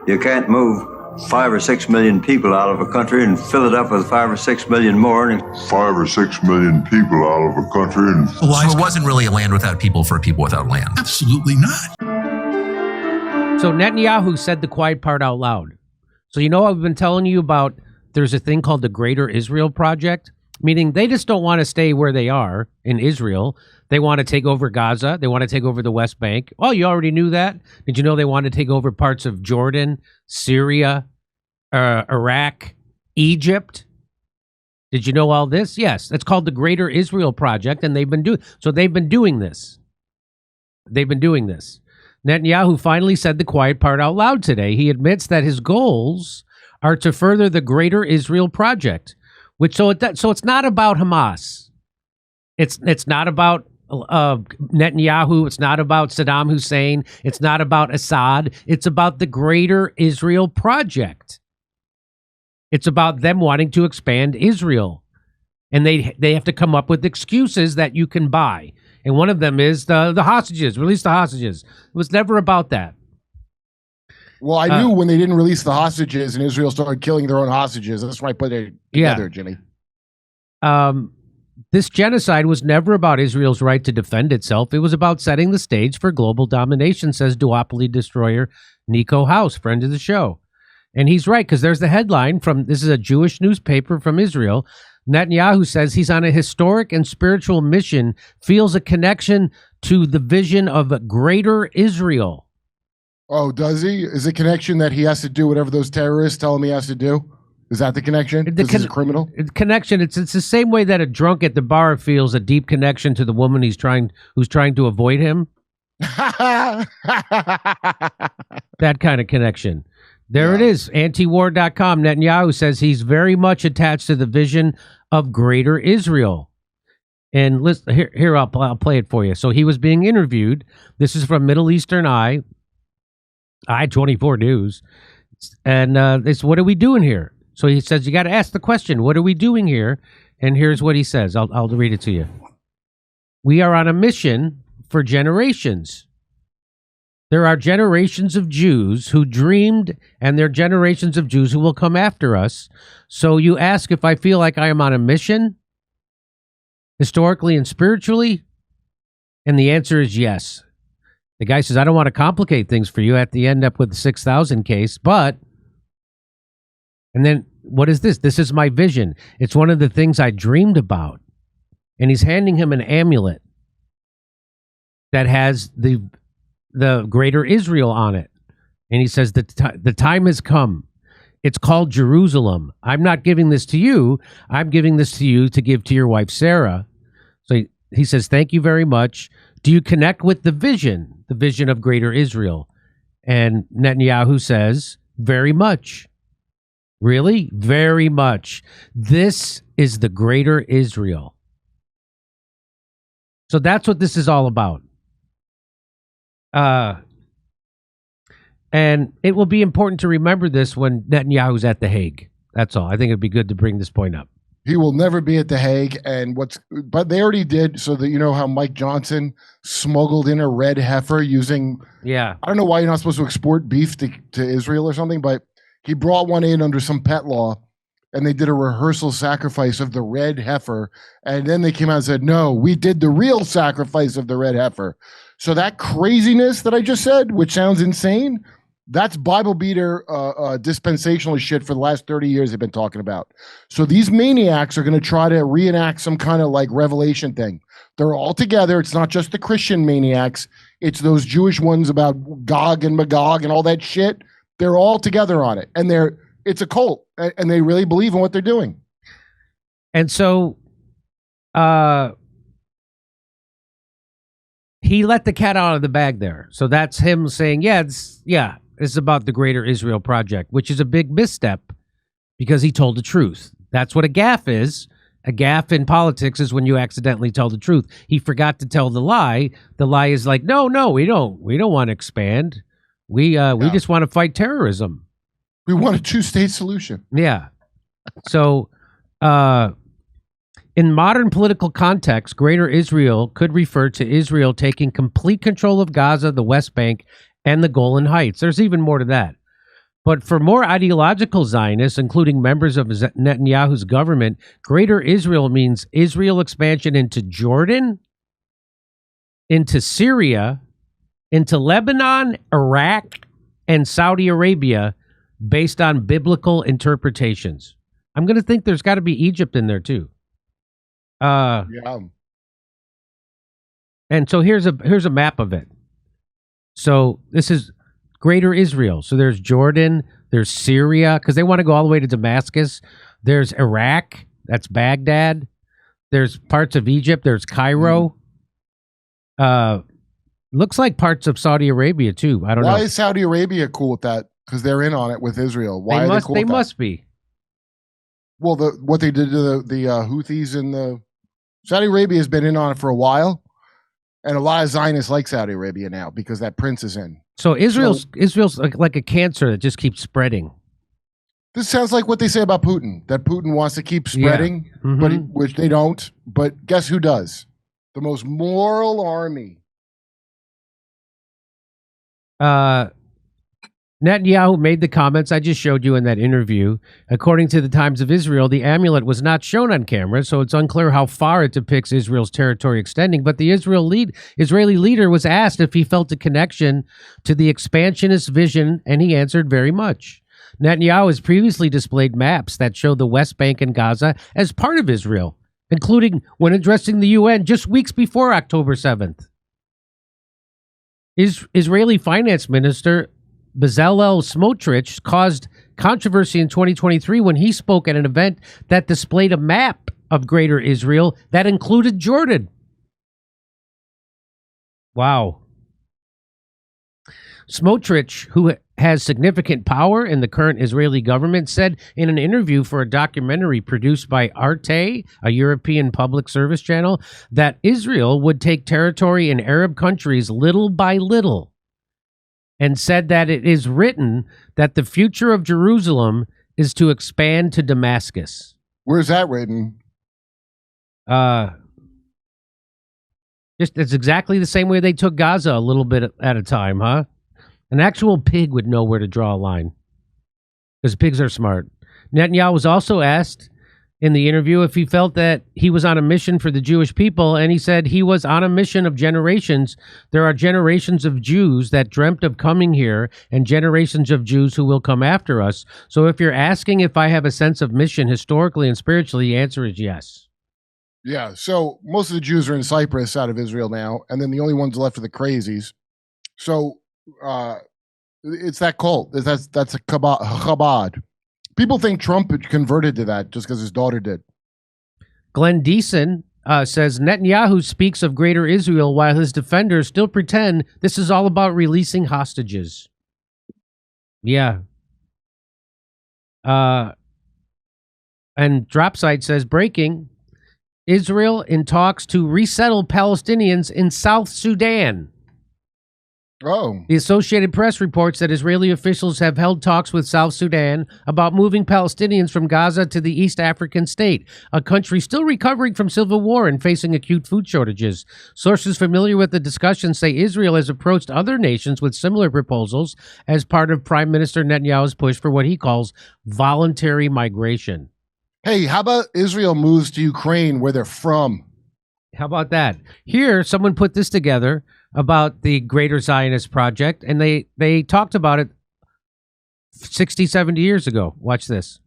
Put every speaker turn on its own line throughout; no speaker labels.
You can't move 5 or 6 million people out of a country and fill it up with 5 or 6 million more. And
5 or 6 million people out of a country and...
So it wasn't really a land without people for people without land.
Absolutely not.
So Netanyahu said the quiet part out loud. So you know I've been telling you about there's a thing called the Greater Israel Project, meaning they just don't want to stay where they are in Israel. They want to take over Gaza. They want to take over the West Bank. Oh, you already knew that? Did you know they want to take over parts of Jordan, Syria, Iraq, Egypt? Did you know all this? Yes, that's called the Greater Israel Project, and they've been doing this. They've been doing this. Netanyahu finally said the quiet part out loud today. He admits that his goals are to further the Greater Israel Project, so it's not about Hamas. It's not about Netanyahu. It's not about Saddam Hussein. It's not about Assad. It's about the Greater Israel Project. It's about them wanting to expand Israel, and they have to come up with excuses that you can buy. And one of them is the hostages. Release the hostages. It was never about that.
Well, I knew when they didn't release the hostages and Israel started killing their own hostages. That's why I put it together, Jimmy.
This genocide was never about Israel's right to defend itself. It was about setting the stage for global domination, says duopoly destroyer Nico House, friend of the show. And he's right, because there's the headline this is a Jewish newspaper from Israel. Netanyahu says he's on a historic and spiritual mission, feels a connection to the vision of a greater Israel.
Oh, does he? Is it a connection that he has to do whatever those terrorists tell him he has to do? Is that the connection? He's a criminal?
Connection. It's the same way that a drunk at the bar feels a deep connection to the woman who's trying to avoid him. That kind of connection. There it is. Antiwar.com. Netanyahu says he's very much attached to the vision of Greater Israel. And listen, here I'll play it for you. So he was being interviewed. This is from Middle Eastern Eye 24 News. And it's, what are we doing here? So he says, you got to ask the question, what are we doing here? And here's what he says. I'll read it to you. We are on a mission for generations. There are generations of Jews who dreamed, and there are generations of Jews who will come after us. So you ask if I feel like I am on a mission, historically and spiritually? And the answer is yes. The guy says, I don't want to complicate things for you. At the end up with the 6,000 case, but... And then, what is this? This is my vision. It's one of the things I dreamed about. And he's handing him an amulet that has the Greater Israel on it. And he says, the time has come. It's called Jerusalem. I'm not giving this to you. I'm giving this to you to give to your wife, Sarah. So he says, thank you very much. Do you connect with the vision of Greater Israel? And Netanyahu says, very much. Really? Very much. This is the Greater Israel. So that's what this is all about. And it will be important to remember this when Netanyahu's at The Hague. That's all. I think it'd be good to bring this point up.
He will never be at The Hague, but they already did. So that, you know how Mike Johnson smuggled in a red heifer using.
Yeah.
I don't know why you're not supposed to export beef to Israel or something, but he brought one in under some pet law, and they did a rehearsal sacrifice of the red heifer, and then they came out and said, "No, we did the real sacrifice of the red heifer." So that craziness that I just said, which sounds insane, that's Bible beater dispensationalist shit for the last 30 years they've been talking about. So these maniacs are going to try to reenact some kind of like revelation thing. They're all together. It's not just the Christian maniacs. It's those Jewish ones about Gog and Magog and all that shit. They're all together on it. And it's a cult. And they really believe in what they're doing.
And so he let the cat out of the bag there. So that's him saying, it's about the Greater Israel Project, which is a big misstep because he told the truth. That's what a gaffe is. A gaffe in politics is when you accidentally tell the truth. He forgot to tell the lie. The lie is like, no, we don't want to expand. We just want to fight terrorism.
We want a two-state solution.
Yeah. So in modern political context, Greater Israel could refer to Israel taking complete control of Gaza, the West Bank, and the Golan Heights. There's even more to that. But for more ideological Zionists, including members of Netanyahu's government, Greater Israel means Israel expansion into Jordan, into Syria, into Lebanon, Iraq, and Saudi Arabia based on biblical interpretations. I'm going to think there's got to be Egypt in there too.
Yeah.
And so here's a map of it. So this is Greater Israel. So there's Jordan, there's Syria, because they want to go all the way to Damascus. There's Iraq, that's Baghdad. There's parts of Egypt, there's Cairo. Looks like parts of Saudi Arabia too. I don't know.
Why is Saudi Arabia cool with that? Because they're in on it with Israel. Why are they cool with that?
Must be.
Well, what they did to the Houthis and the Saudi Arabia has been in on it for a while, and a lot of Zionists like Saudi Arabia now because that prince is in.
So Israel's like a cancer that just keeps spreading.
This sounds like what they say about Putin, that Putin wants to keep spreading, but which they don't. But guess who does? The most moral army.
Netanyahu made the comments I just showed you in that interview. According to the Times of Israel, the amulet was not shown on camera, so it's unclear how far it depicts Israel's territory extending. But the Israeli leader was asked if he felt a connection to the expansionist vision, and he answered very much. Netanyahu has previously displayed maps that show the West Bank and Gaza as part of Israel, including when addressing the UN just weeks before October 7th. Israeli Finance Minister Bezalel Smotrich caused controversy in 2023 when he spoke at an event that displayed a map of Greater Israel that included Jordan. Wow. Smotrich, who has significant power in the current Israeli government, said in an interview for a documentary produced by Arte, a European public service channel, that Israel would take territory in Arab countries little by little, and said that it is written that the future of Jerusalem is to expand to Damascus.
Where's that written?
It's exactly the same way they took Gaza a little bit at a time, huh? An actual pig would know where to draw a line, because pigs are smart. Netanyahu was also asked in the interview if he felt that he was on a mission for the Jewish people, and he said he was on a mission of generations. There are generations of Jews that dreamt of coming here and generations of Jews who will come after us. So if you're asking if I have a sense of mission historically and spiritually, the answer is yes.
Yeah, so most of the Jews are in Cyprus out of Israel now, and then the only ones left are the crazies. So it's that cult. That's a Chabad. People think Trump converted to that just because his daughter did.
Glenn Deason says Netanyahu speaks of Greater Israel while his defenders still pretend this is all about releasing hostages. Yeah. And Dropsite says, breaking, Israel in talks to resettle Palestinians in South Sudan.
Oh.
The Associated Press reports that Israeli officials have held talks with South Sudan about moving Palestinians from Gaza to the East African state, a country still recovering from civil war and facing acute food shortages. Sources familiar with the discussion say Israel has approached other nations with similar proposals as part of Prime Minister Netanyahu's push for what he calls voluntary migration.
Hey, how about Israel moves to Ukraine where they're from?
How about that? Here, someone put this together about the Greater Zionist Project, and they talked about it 60, 70 years ago. Watch this.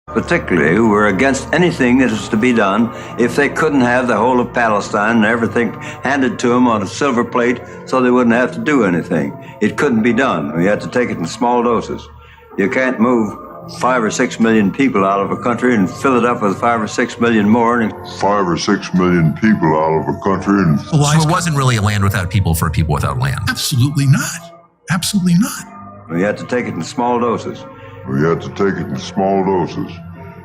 Particularly who were against anything that is to be done if they couldn't have the whole of Palestine and everything handed to them on a silver plate so they wouldn't have to do anything. It couldn't be done. We had to take it in small doses. You can't move 5 or 6 million people out of a country and fill it up with 5 or 6 million more.
5 or 6 million people out of a country and
So it wasn't really a land without people for people without land.
Absolutely not. Absolutely not.
We had to take it in small doses.
we had to take it in small doses.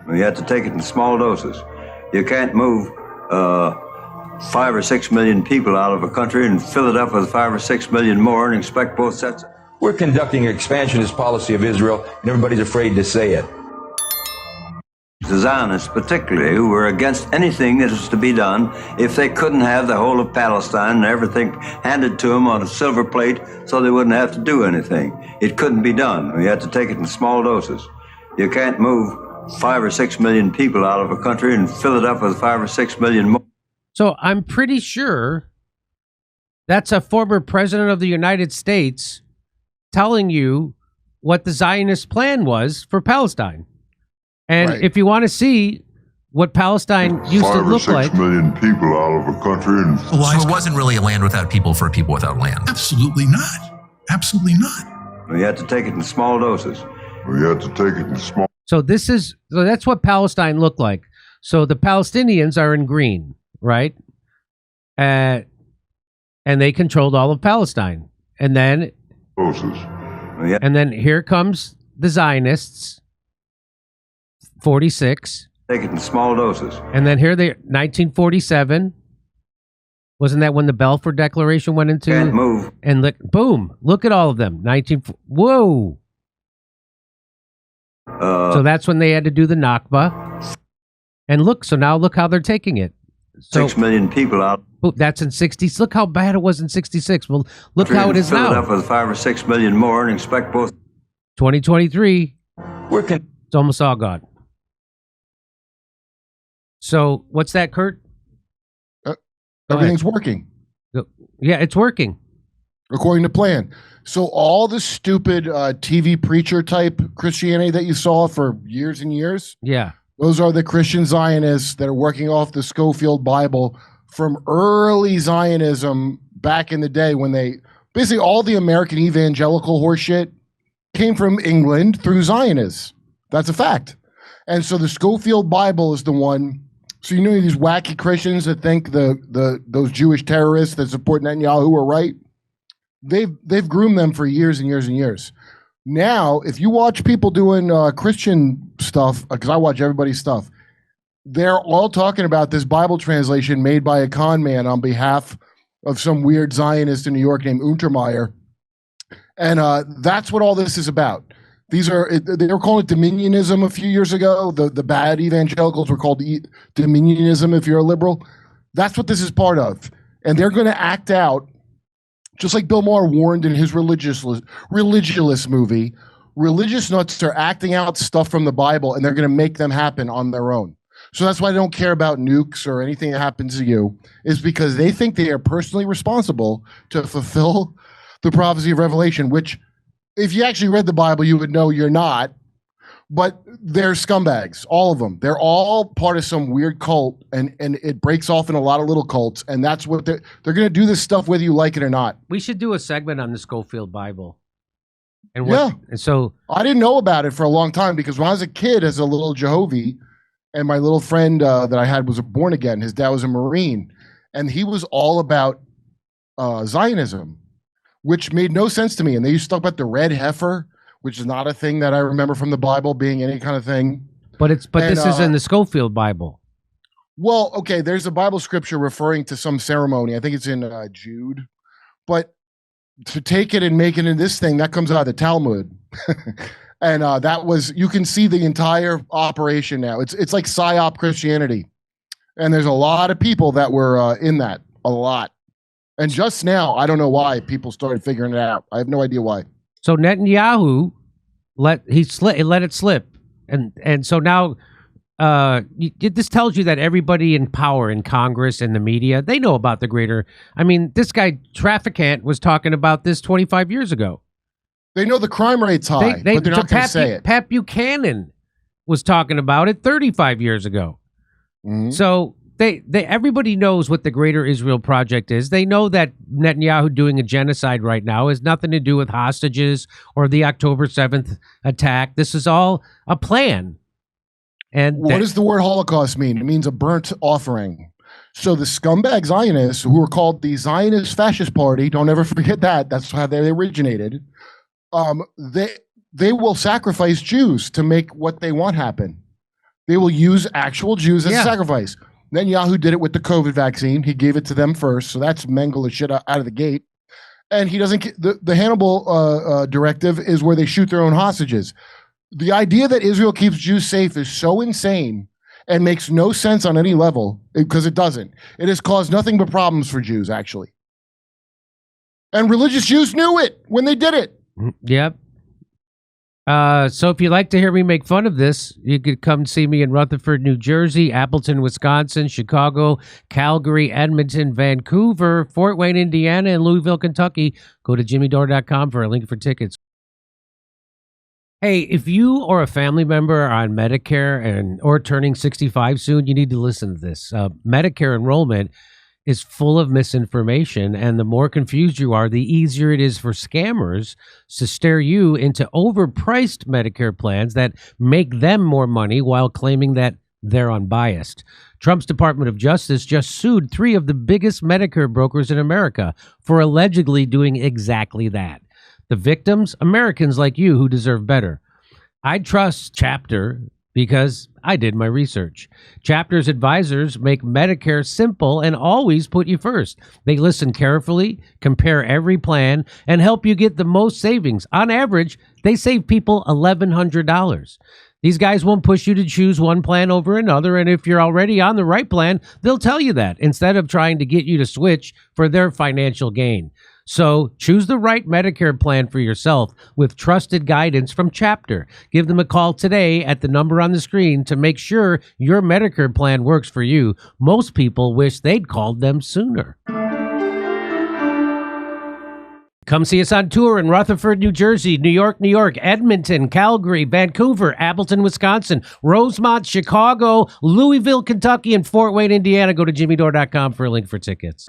We had to take it in small doses. You can't move 5 or 6 million people out of a country and fill it up with 5 or 6 million more and expect both sets.
We're conducting an expansionist policy of Israel, and everybody's afraid to say it.
the Zionists particularly, who were against anything that was to be done if they couldn't have the whole of Palestine and everything handed to them on a silver plate so they wouldn't have to do anything. It couldn't be done. We had to take it in small doses. You can't move 5 or 6 million people out of a country and fill it up with 5 or 6 million more.
So I'm pretty sure that's a former president of the United States telling you what the Zionist plan was for Palestine. And
Right.
if you want to see what Palestine used to
5 or
look
6
like,
million people out of a country and
So it wasn't really a land without people for a people without land.
Absolutely not. Absolutely not.
We had to take it in small doses.
we had to take it in small.
so that's what Palestine looked like. So the Palestinians are in green, right? And they controlled all of Palestine. And then
doses.
And then here comes the Zionists, 46.
Take it in small doses.
And then here they 1947. Wasn't that when the Balfour Declaration went into?
Can't move.
And boom, look at all of them. Whoa. So that's when they had to do the Nakba. And look, so now look how they're taking it. So
6 million people out.
that's in 60. Look how bad it was in 66. Well, look how it is
Fill it
now.
up with 5 or 6 million more and expect both.
2023. It's almost all gone. So what's that, Kurt? Go
Everything's working
ahead. Yeah, it's working.
according to plan. So all the stupid TV preacher type Christianity that you saw for years and years,
Yeah.
those are the Christian Zionists that are working off the Schofield Bible from early Zionism back in the day, when they basically all the American evangelical horseshit came from England through Zionists. That's a fact. And so the Schofield Bible is the one. So you know these wacky Christians that think those Jewish terrorists that support Netanyahu are right? They've groomed them for years and years and years. Now, if you watch people doing Christian stuff, because I watch everybody's stuff, they're all talking about this Bible translation made by a con man on behalf of some weird Zionist in New York named Untermeyer. And that's what all this is about. These are, they were calling it dominionism a few years ago. The bad evangelicals were called dominionism if you're a liberal. That's what this is part of. And they're going to act out, just like Bill Maher warned in his Religulous movie, religious nuts are acting out stuff from the Bible, and they're going to make them happen on their own. So that's why I don't care about nukes or anything that happens to you, is because they think they are personally responsible to fulfill the prophecy of Revelation, which if you actually read the Bible, you would know you're not. But they're scumbags, all of them. They're all part of some weird cult, and it breaks off in a lot of little cults, and that's what they're going to do this stuff whether you like it or not.
We should do a segment on the Schofield Bible. And
Yeah.
And so
I didn't know about it for a long time, because when I was a kid as a little Jehovah, and my little friend that I had was a born again, his dad was a Marine, and he was all about Zionism, which made no sense to me. And they used to talk about the red heifer, which is not a thing that I remember from the Bible being any kind of thing.
But this is in the Schofield Bible.
Well, okay, there's a Bible scripture referring to some ceremony. I think it's in Jude. But to take it and make it in this thing, that comes out of the Talmud. And that was, you can see the entire operation now. It's like PSYOP Christianity. And there's a lot of people that were in that, a lot. And just now, I don't know why people started figuring it out. I have no idea why.
So Netanyahu let it slip. And so now this tells you that everybody in power in Congress and the media, they know about the greater. I mean, this guy Trafficant was talking about this 25 years ago.
They know the crime rate's high, but they're not going to say it.
Pat Buchanan was talking about it 35 years ago.
Mhm.
So everybody knows what the Greater Israel Project is. They know that Netanyahu doing a genocide right now has nothing to do with hostages or the October 7th attack. This is all a plan. And
What does the word Holocaust mean? It means a burnt offering. So the scumbag Zionists, who are called the Zionist Fascist Party, don't ever forget that. That's how they originated. They will sacrifice Jews to make what they want happen. They will use actual Jews as a sacrifice. Netanyahu did it with the COVID vaccine. He gave it to them first, so that's Mengele shit out of the gate. And he doesn't. The Hannibal directive is where they shoot their own hostages. the idea that Israel keeps Jews safe is so insane and makes no sense on any level, because it doesn't. It has caused nothing but problems for Jews, actually. And religious Jews knew it when they did it.
Yep. So if you'd like to hear me make fun of this, you could come see me in Rutherford, New Jersey, Appleton, Wisconsin, Chicago, Calgary, Edmonton, Vancouver, Fort Wayne, Indiana, and Louisville, Kentucky. Go to jimmydore.com for a link for tickets. Hey, if you or a family member are on Medicare or turning 65 soon, you need to listen to this. Medicare enrollment is full of misinformation, and the more confused you are, the easier it is for scammers to steer you into overpriced Medicare plans that make them more money while claiming that they're unbiased. Trump's Department of Justice just sued 3 of the biggest Medicare brokers in America for allegedly doing exactly that. The victims, Americans like you who deserve better. I trust Chapter because I did my research. Chapter's advisors make Medicare simple and always put you first. They listen carefully, compare every plan, and help you get the most savings. On average, they save people $1,100. These guys won't push you to choose one plan over another, and if you're already on the right plan, they'll tell you that instead of trying to get you to switch for their financial gain. So choose the right Medicare plan for yourself with trusted guidance from Chapter. Give them a call today at the number on the screen to make sure your Medicare plan works for you. Most people wish they'd called them sooner. Come see us on tour in Rutherford, New Jersey, New York, Edmonton, Calgary, Vancouver, Appleton, Wisconsin, Rosemont, Chicago, Louisville, Kentucky, and Fort Wayne, Indiana. Go to jimmydore.com for a link for tickets.